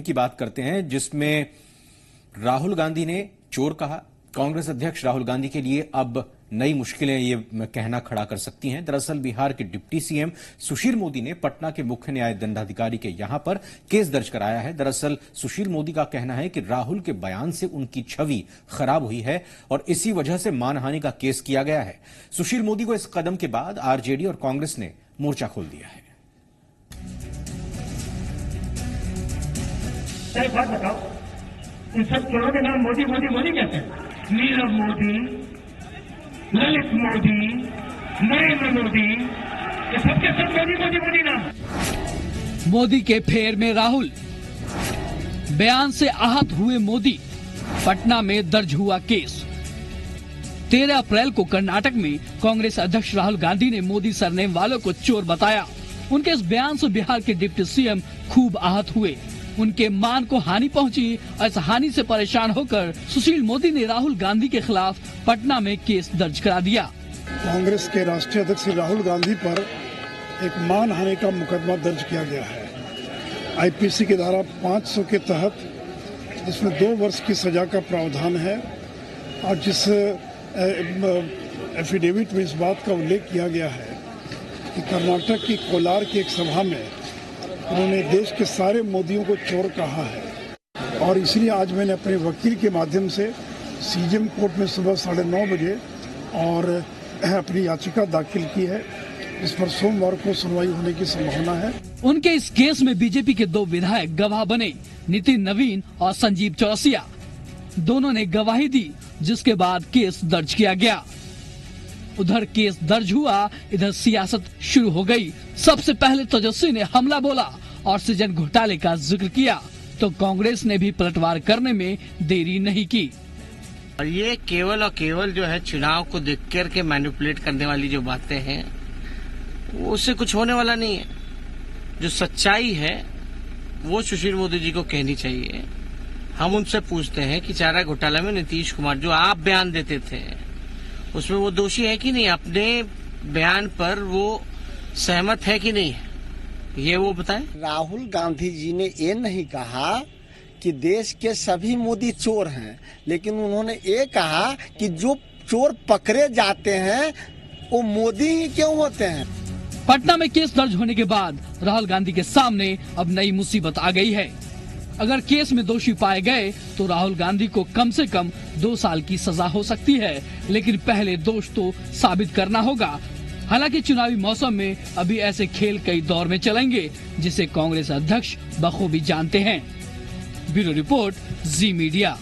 की बात करते हैं जिसमें राहुल गांधी ने चोर कहा। कांग्रेस अध्यक्ष राहुल गांधी के लिए अब नई मुश्किलें ये कहना खड़ा कर सकती हैं। दरअसल बिहार के डिप्टी सीएम सुशील मोदी ने पटना के मुख्य न्याय दंडाधिकारी के यहां पर केस दर्ज कराया है। दरअसल सुशील मोदी का कहना है कि राहुल के बयान से उनकी छवि खराब हुई है और इसी वजह से मानहानि का केस किया गया है। सुशील मोदी को इस कदम के बाद आरजेडी और कांग्रेस ने मोर्चा खोल दिया है। एक बात बताओ, इन सब चोरों के नाम मोदी मोदी मोदी कहते हैं। नीरव मोदी, ललित मोदी, नरेंद्र मोदी, ये सबके सब मोदी मोदी मोदी नाम। मोदी के फेर में राहुल, बयान से आहत हुए मोदी, पटना में दर्ज हुआ केस। 13 अप्रैल को कर्नाटक में कांग्रेस अध्यक्ष राहुल गांधी ने मोदी सरनेम वालों को चोर बताया। उनके इस बयान से बिहार के डिप्टी सीएम खूब आहत हुए। उनके मान को हानि पहुंची और इस हानि से परेशान होकर सुशील मोदी ने राहुल गांधी के खिलाफ पटना में केस दर्ज करा दिया। कांग्रेस के राष्ट्रीय अध्यक्ष राहुल गांधी पर एक मानहानि का मुकदमा दर्ज किया गया है। आईपीसी की धारा 500 के तहत, जिसमें 2 वर्ष की सजा का प्रावधान है और जिस एफिडेविट में इस बात का उल्लेख किया गया है कि कर्नाटक की कोलार की एक सभा में उन्होंने देश के सारे मोदियों को चोर कहा है और इसलिए आज मैंने अपने वकील के माध्यम से सीजेएम कोर्ट में सुबह 9:30 बजे और अपनी याचिका दाखिल की है। इस पर सोमवार को सुनवाई होने की संभावना है। उनके इस केस में बीजेपी के 2 विधायक गवाह बने, नितिन नवीन और संजीव चौरसिया। दोनों ने गवाही दी, जिसके बाद केस दर्ज किया गया। उधर केस दर्ज हुआ, इधर सियासत शुरू हो गई। सबसे पहले तेजस्वी ने हमला बोला और सृजन घोटाले का जिक्र किया, तो कांग्रेस ने भी पलटवार करने में देरी नहीं की। और ये केवल और केवल जो है चुनाव को देख कर के मैनिपुलेट करने वाली जो बातें हैं, उससे कुछ होने वाला नहीं है। जो सच्चाई है वो सुशील मोदी जी को कहनी चाहिए। हम उनसे पूछते हैं कि चारा घोटाला में नीतीश कुमार जो आप बयान देते थे, उसमें वो दोषी है कि नहीं? अपने बयान पर वो सहमत है कि नहीं है, ये वो बताएं। राहुल गांधी जी ने ये नहीं कहा कि देश के सभी मोदी चोर हैं, लेकिन उन्होंने ये कहा कि जो चोर पकड़े जाते हैं वो मोदी ही क्यों होते हैं। पटना में केस दर्ज होने के बाद राहुल गांधी के सामने अब नई मुसीबत आ गई है। अगर केस में दोषी पाए गए तो राहुल गांधी को कम से कम 2 साल की सजा हो सकती है, लेकिन पहले दोष तो साबित करना होगा। हालांकि चुनावी मौसम में अभी ऐसे खेल कई दौर में चलेंगे, जिसे कांग्रेस अध्यक्ष बखूबी जानते हैं। ब्यूरो रिपोर्ट, जी मीडिया।